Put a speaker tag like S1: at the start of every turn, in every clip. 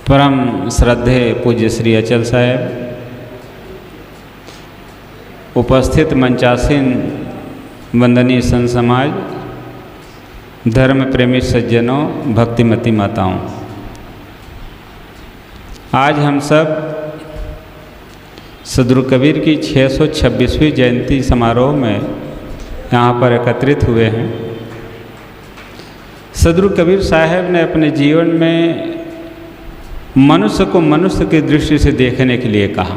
S1: परम श्रद्धेय पूज्य श्री अचल साहेब, उपस्थित मंचासीन वंदनीय संत समाज, धर्म प्रेमी सज्जनों, भक्तिमती माताओं, आज हम सब सदगुरु कबीर की 626वीं जयंती समारोह में यहाँ पर एकत्रित हुए हैं। सदगुरु कबीर साहब ने अपने जीवन में मनुष्य को मनुष्य की दृष्टि से देखने के लिए कहा,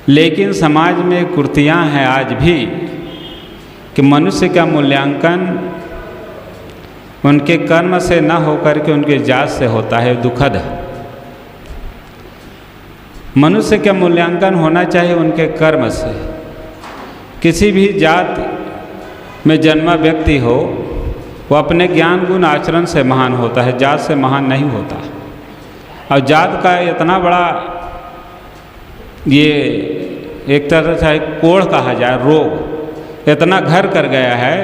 S1: लेकिन समाज में कुर्तियाँ हैं आज भी कि मनुष्य का मूल्यांकन उनके कर्म से न होकर के उनके जात से होता है। दुखद है। मनुष्य का मूल्यांकन होना चाहिए उनके कर्म से। किसी भी जात में जन्मा व्यक्ति हो, वो अपने ज्ञान गुण आचरण से महान होता है, जात से महान नहीं होता। और जात का इतना बड़ा ये एक तरह से कोढ़ कहा जाए, रोग इतना घर कर गया है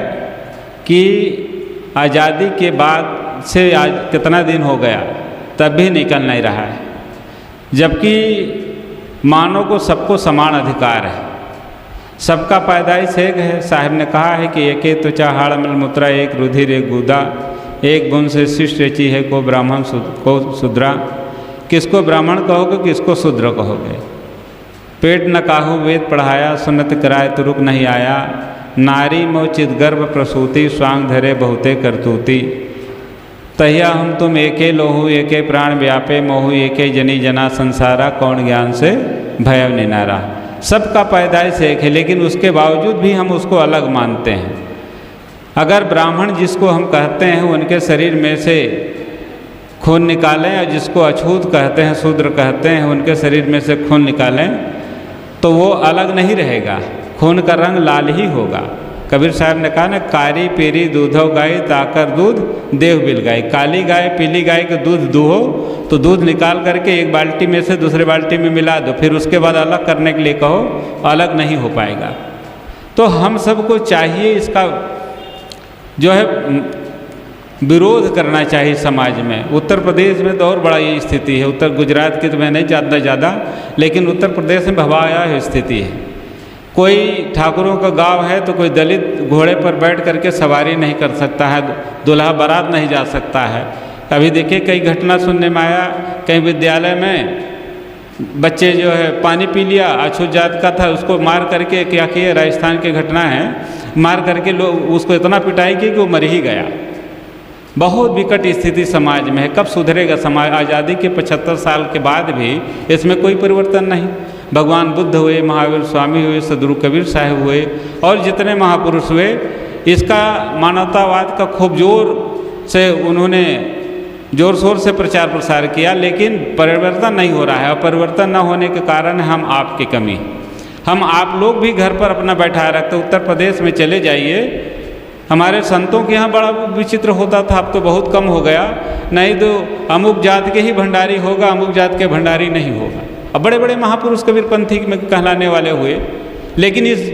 S1: कि आज़ादी के बाद से आज कितना दिन हो गया तब भी निकल नहीं रहा है, जबकि मानव को सबको समान अधिकार है, सबका पैदाइश एक है। साहब ने कहा है कि एके त्वचा हाड़ मल मूत्रा, एक रुधिर एक गुदा, एक गुण से शिष्ट रची है को ब्राह्मण को शूद्रा। किसको ब्राह्मण कहोगे, किसको शूद्र कहोगे। पेट न काहू वेद पढ़ाया, सुन्नत कराए तुरुक नहीं आया। नारी मोह चित गर्भ प्रसूति, स्वांग धरे बहुते करतूती। तहिया हम तुम एके लोहू एके प्राण व्यापे, मोहू एके जनी जना संसारा, कौन ज्ञान से भयव निनारा। सबका पैदाइश एक है, लेकिन उसके बावजूद भी हम उसको अलग मानते हैं। अगर ब्राह्मण जिसको हम कहते हैं उनके शरीर में से खून निकालें, और जिसको अछूत कहते हैं, शूद्र कहते हैं, उनके शरीर में से खून निकालें तो वो अलग नहीं रहेगा, खून का रंग लाल ही होगा। कबीर साहब ने कहा ना, कारी पीरी दूधो गाय ताकर दूध देव बिल गाय। काली गाय पीली गाय के दूध दूहो तो दूध निकाल करके एक बाल्टी में से दूसरे बाल्टी में मिला दो, फिर उसके बाद अलग करने के लिए कहो, अलग नहीं हो पाएगा। तो हम सबको चाहिए इसका जो है विरोध करना चाहिए समाज में। उत्तर प्रदेश में तो और बड़ा ये स्थिति है, उत्तर गुजरात की तो मैं नहीं जानता ज़्यादा, लेकिन उत्तर प्रदेश में भयावह स्थिति है। कोई ठाकुरों का गांव है तो कोई दलित घोड़े पर बैठ करके सवारी नहीं कर सकता है, दूल्हा बारात नहीं जा सकता है। अभी देखिए कई घटना सुनने में आया, कहीं विद्यालय में बच्चे जो है पानी पी लिया, अछूत जात का था, उसको मार करके, क्या किया, राजस्थान की घटना है, मार करके लोग उसको इतना पिटाई की कि वो मर ही गया। बहुत विकट स्थिति समाज में है। कब सुधरेगा समाज? आज़ादी के 75 साल के बाद भी इसमें कोई परिवर्तन नहीं। भगवान बुद्ध हुए, महावीर स्वामी हुए, सदगुरु कबीर साहब हुए और जितने महापुरुष हुए, इसका मानवतावाद का खूब जोर से उन्होंने जोर शोर से प्रचार प्रसार किया, लेकिन परिवर्तन नहीं हो रहा है। और परिवर्तन न होने के कारण हम आपकी कमी, हम आप लोग भी घर पर अपना बैठाए रखते। उत्तर प्रदेश में चले जाइए, हमारे संतों के यहाँ बड़ा विचित्र होता था, अब तो बहुत कम हो गया। नहीं तो अमुक जात के ही भंडारी होगा, अमुक जात के भंडारी नहीं होगा। अब बड़े बड़े महापुरुष कबीर पंथी में कहलाने वाले हुए, लेकिन इस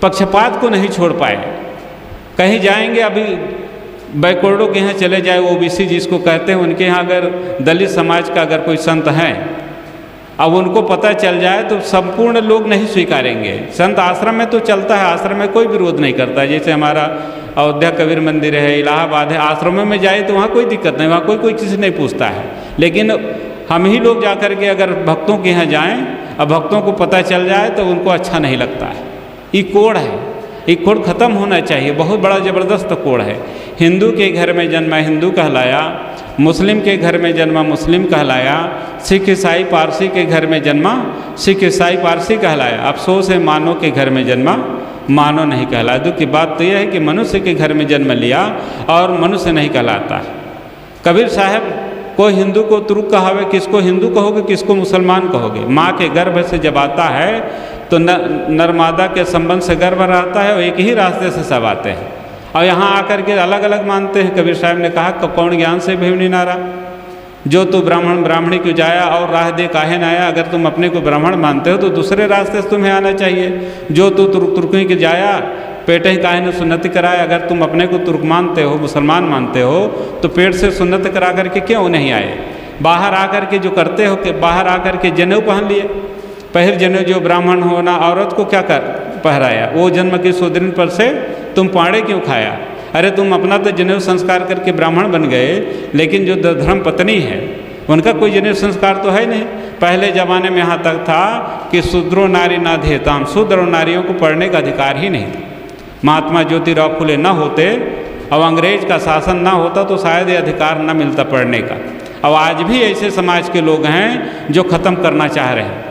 S1: पक्षपात को नहीं छोड़ पाए। कहीं जाएंगे, अभी बैकवर्डों के यहाँ चले जाए, ओबीसी जिसको कहते हैं, उनके यहाँ अगर दलित समाज का अगर कोई संत है, अब उनको पता चल जाए तो संपूर्ण लोग नहीं स्वीकारेंगे। संत आश्रम में तो चलता है, आश्रम में कोई विरोध नहीं करता। जैसे हमारा अयोध्या कबीर मंदिर है, इलाहाबाद है, आश्रमों में जाए तो वहाँ कोई दिक्कत नहीं, वहाँ कोई चीज़ नहीं पूछता है। लेकिन हम ही लोग जा कर के अगर भक्तों के यहाँ जाएँ, अब भक्तों को पता चल जाए तो उनको अच्छा नहीं लगता है। ये कोड़ है, ये कोड़ खत्म होना चाहिए। बहुत बड़ा ज़बरदस्त कोड़ है। हिंदू के घर में जन्मा हिंदू कहलाया, मुस्लिम के घर में जन्मा मुस्लिम कहलाया, सिख ईसाई पारसी के घर में जन्मा सिख ईसाई पारसी कहलाया। अफसोस है मानव के घर में जन्मा मानव नहीं कहलाया। दुख की बात तो यह है कि मनुष्य के घर में जन्म लिया और मनुष्य नहीं कहलाता। कबीर साहब कोई हिंदू को तुर्क कहावे, किसको हिंदू कहोगे, किसको मुसलमान कहोगे। माँ के गर्भ से जब आता है तो नर्मदा के संबंध से गर्भ रहता है, और एक ही रास्ते से सब आते हैं, और यहाँ आकर के अलग अलग मानते हैं। कबीर साहब ने कहा, कौन ज्ञान से भयव निनारा। जो तू ब्राह्मण ब्राह्मणी क्यों जाया, और राह दे काहे न आया। अगर तुम अपने को ब्राह्मण मानते हो तो दूसरे रास्ते से तुम्हें आना चाहिए। जो तू तुर्की के जाया, पेट ही काहे न सुन्नति कराए। अगर तुम अपने को तुर्क मानते हो, मुसलमान मानते हो, तो पेट से सुन्नत करा करके क्यों नहीं आए। बाहर आकर के जो करते हो कि बाहर आकर के जनेऊ पहन लिए, पहर जनेऊ जो ब्राह्मण होना औरत को क्या कर पहराया, वो जन्म के 100 दिन पर से तुम पाड़े क्यों खाया? अरे तुम अपना तो जनेऊ संस्कार करके ब्राह्मण बन गए, लेकिन जो धर्म पत्नी है उनका कोई जनेऊ संस्कार तो है नहीं। पहले ज़माने में यहाँ तक था कि शूद्रो नारी ना धेताम, शूद्र नारियों को पढ़ने का अधिकार ही नहीं था। महात्मा ज्योतिराव फुले ना होते और अंग्रेज का शासन ना होता तो शायद ये अधिकार ना मिलता पढ़ने का। अब आज भी ऐसे समाज के लोग हैं जो ख़त्म करना चाह रहे हैं।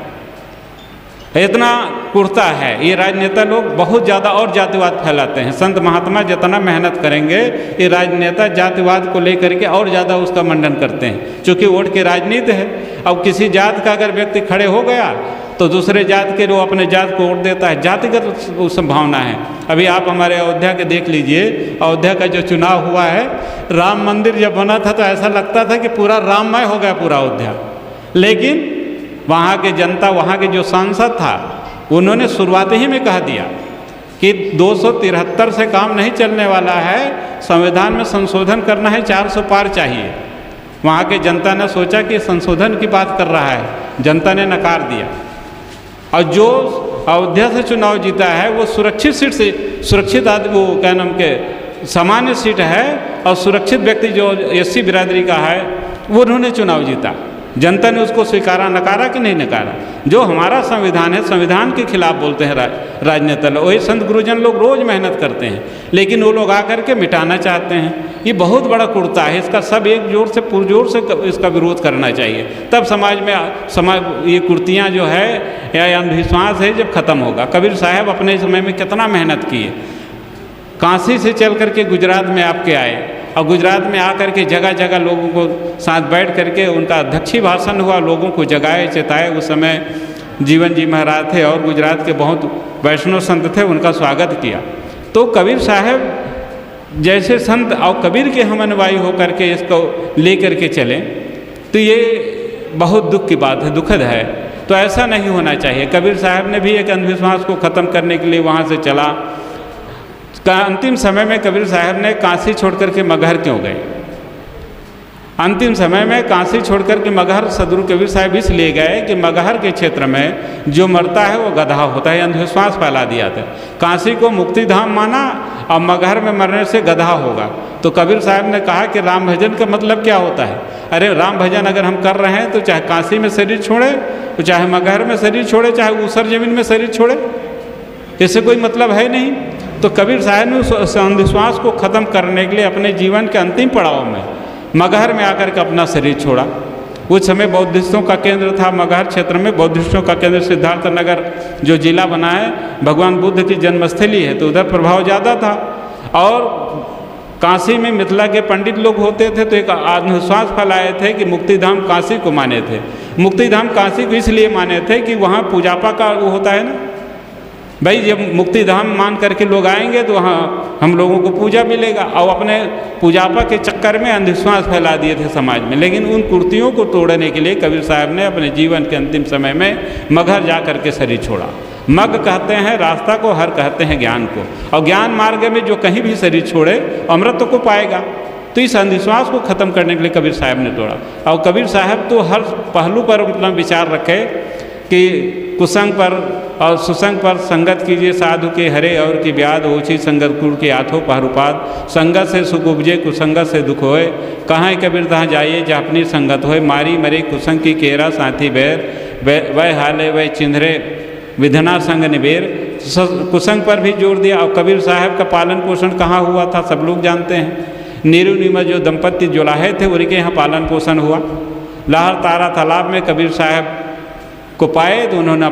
S1: इतना कुर्ता है ये राजनेता लोग, बहुत ज़्यादा और जातिवाद फैलाते हैं। संत महात्मा जितना मेहनत करेंगे, ये राजनेता जातिवाद को लेकर के और ज़्यादा उसका मंडन करते हैं, क्योंकि वोट की राजनीति है। अब किसी जात का अगर व्यक्ति खड़े हो गया तो दूसरे जात के लोग अपने जात को वोट देता है, जातिगत संभावना है। अभी आप हमारे अयोध्या के देख लीजिए, अयोध्या का जो चुनाव हुआ है, राम मंदिर जब बना था तो ऐसा लगता था कि पूरा राममय हो गया पूरा अयोध्या, लेकिन वहाँ के जनता, वहाँ के जो सांसद था, उन्होंने शुरुआत ही में कह दिया कि 273 से काम नहीं चलने वाला है, संविधान में संशोधन करना है, 400 पार चाहिए। वहाँ के जनता ने सोचा कि संशोधन की बात कर रहा है, जनता ने नकार दिया। और जो अयोध्या से चुनाव जीता है वो सुरक्षित सीट से, सुरक्षित आदमी, वो क्या नाम के सामान्य सीट है और सुरक्षित व्यक्ति जो एससी बिरादरी का है वो उन्होंने चुनाव जीता। जनता ने उसको स्वीकारा, नकारा कि नहीं नकारा। जो हमारा संविधान है, संविधान के खिलाफ बोलते हैं राजनेता लोग। वही संत गुरुजन लोग रोज़ मेहनत करते हैं, लेकिन वो लोग आकर के मिटाना चाहते हैं। ये बहुत बड़ा कुर्ता है, इसका सब एक जोर से पुरजोर से इसका विरोध करना चाहिए, तब समाज में ये कुर्तियाँ जो है या अंधविश्वास है जब ख़त्म होगा। कबीर साहब अपने समय में कितना मेहनत किए, काशी से चल करके गुजरात में आपके आए और गुजरात में आकर के जगह जगह लोगों को साथ बैठ करके उनका अध्यक्षीय भाषण हुआ, लोगों को जगाए चेताए। उस समय जीवन जी महाराज थे और गुजरात के बहुत वैष्णव संत थे, उनका स्वागत किया। तो कबीर साहब जैसे संत और कबीर के हम अनुयायी होकर के इसको ले करके चलें तो ये बहुत दुख की बात है, दुखद है। तो ऐसा नहीं होना चाहिए। कबीर साहब ने भी एक अंधविश्वास को ख़त्म करने के लिए वहाँ से चला। अंतिम समय में कबीर साहब ने काशी छोड़कर के मगहर क्यों गए? अंतिम समय में काशी छोड़कर के मगहर सदगुरु कबीर साहब इसलिए गए कि मगहर के क्षेत्र में जो मरता है वो गधा होता है, अंधविश्वास फैला दिया था। काशी को मुक्ति धाम माना और मगहर में मरने से गधा होगा। तो कबीर साहब ने कहा कि राम भजन का मतलब क्या होता है? अरे राम भजन अगर हम कर रहे हैं तो चाहे काशी में शरीर छोड़े, तो चाहे मगहर में शरीर छोड़े, चाहे ऊसर जमीन में शरीर छोड़े, इससे कोई मतलब है नहीं। तो कबीर साहब ने उस अंधविश्वास को ख़त्म करने के लिए अपने जीवन के अंतिम पड़ाव में मगहर में आकर के अपना शरीर छोड़ा। उस समय बौद्धिस्टों का केंद्र था मगहर क्षेत्र में, बौद्धिस्टों का केंद्र सिद्धार्थ नगर जो जिला बना है, भगवान बुद्ध की जन्मस्थली है, तो उधर प्रभाव ज़्यादा था। और काशी में मिथिला के पंडित लोग होते थे, तो एक अंधविश्वास फैलाए थे कि मुक्तिधाम काशी को माने थे। मुक्तिधाम काशी को इसलिए माने थे कि वहाँ पूजापा का वो होता है ना भाई, जब मुक्तिधाम मान करके लोग आएंगे तो वहाँ हम लोगों को पूजा मिलेगा। और अपने पूजापा के चक्कर में अंधविश्वास फैला दिए थे समाज में। लेकिन उन कुर्तियों को तोड़ने के लिए कबीर साहब ने अपने जीवन के अंतिम समय में मगहर जा कर के शरीर छोड़ा। मग कहते हैं रास्ता को, हर कहते हैं ज्ञान को। और ज्ञान मार्ग में जो कहीं भी शरीर छोड़े अमृत को पाएगा। तो इस अंधविश्वास को ख़त्म करने के लिए कबीर साहब ने तोड़ा। और कबीर साहब तो हर पहलू पर मतलब विचार रखे कि कुसंग पर और सुसंग पर संगत कीजिए साधु के हरे और की ब्याद ओछी संगत कुड़ के आठों पहरुपाद। संगत से सुख उपजे कुसंगत से दुख होए, कहाँ कबीर तहाँ जाइए जहाँ अपनी संगत होए। मारी मरे कुसंग की केरा साथी बैर, वह हाले वह चिंधरे विधना संग निबेर। कुसंग पर भी जोर दिया। और कबीर साहब का पालन पोषण कहाँ हुआ था सब लोग जानते हैं। नीरू नीमा जो दंपत्ति जुलाहे थे उनके यहाँ पालन पोषण हुआ। लाहर तारा तालाब में कबीर साहब को पाए तो उन्होंने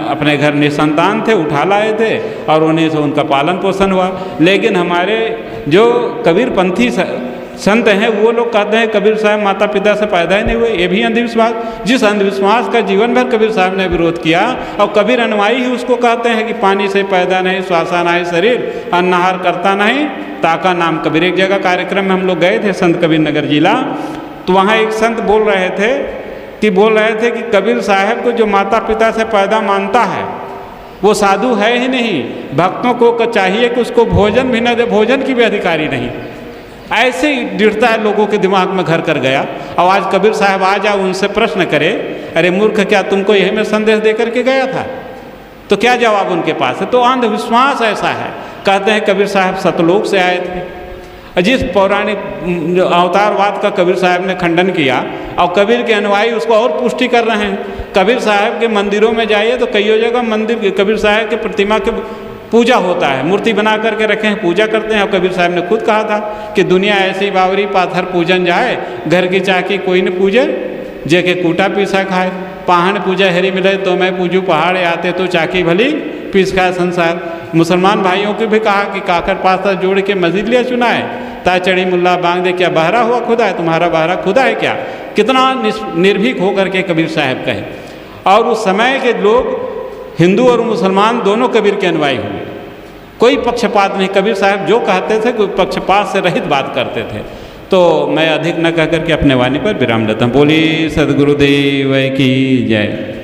S1: अपने घर निसंतान थे, उठा लाए थे और उन्हीं से उनका पालन पोषण हुआ। लेकिन हमारे जो कबीरपंथी संत हैं वो लोग कहते हैं कबीर साहब माता पिता से पैदा ही नहीं हुए। ये भी अंधविश्वास, जिस अंधविश्वास का जीवन भर कबीर साहब ने विरोध किया। और कबीर अनुयायी ही उसको कहते हैं कि पानी से पैदा नहीं, श्वासा नहीं शरीर, अन्नहार करता नहीं, ताका नाम कबीर। एक जगह कार्यक्रम में हम लोग गए थे संत कबीर नगर जिला, तो वहाँ एक संत बोल रहे थे कि कबीर साहब को जो माता पिता से पैदा मानता है वो साधु है ही नहीं। भक्तों को चाहिए कि उसको भोजन भी न दे, भोजन की भी अधिकारी नहीं। ऐसे ही दृढ़ता लोगों के दिमाग में घर कर गया। और आज कबीर साहब आ जाओ उनसे प्रश्न करे, अरे मूर्ख क्या तुमको यही में संदेश दे करके गया था? तो क्या जवाब उनके पास है? तो अंधविश्वास ऐसा है। कहते हैं कबीर साहब सतलोक से आए थे। जिस पौराणिक अवतारवाद का कबीर साहब ने खंडन किया और कबीर के अनुयायी उसको और पुष्टि कर रहे हैं। कबीर साहब के मंदिरों में जाइए तो कई जगह मंदिर कबीर साहब के प्रतिमा के पूजा होता है, मूर्ति बना करके रखे हैं, पूजा करते हैं। और कबीर साहब ने खुद कहा था कि दुनिया ऐसी बावरी पाथर पूजन जाए, घर की चाकी कोई न पूजे, जेके कूटा पीसा खाए। पहाड़ पूजा हरी मिले तो मैं पूजू पहाड़, आते तो चाकी भली पीस खाए संसार। मुसलमान भाइयों को भी कहा कि काकर पासा जोड़ के मस्जिद लिया चुना है, ता चढ़ी मुल्ला बांग दे, क्या बहरा हुआ खुदा है? तुम्हारा बहरा खुदा है क्या? कितना निर्भीक होकर के कबीर साहब कहे। और उस समय के लोग हिंदू और मुसलमान दोनों कबीर के अनुयायी हुए, कोई पक्षपात नहीं। कबीर साहब जो कहते थे कोई पक्षपात से रहित बात करते थे। तो मैं अधिक न कह करके अपने वाणी पर विराम लेता हूँ। बोली सद्गुरुदेव की जय।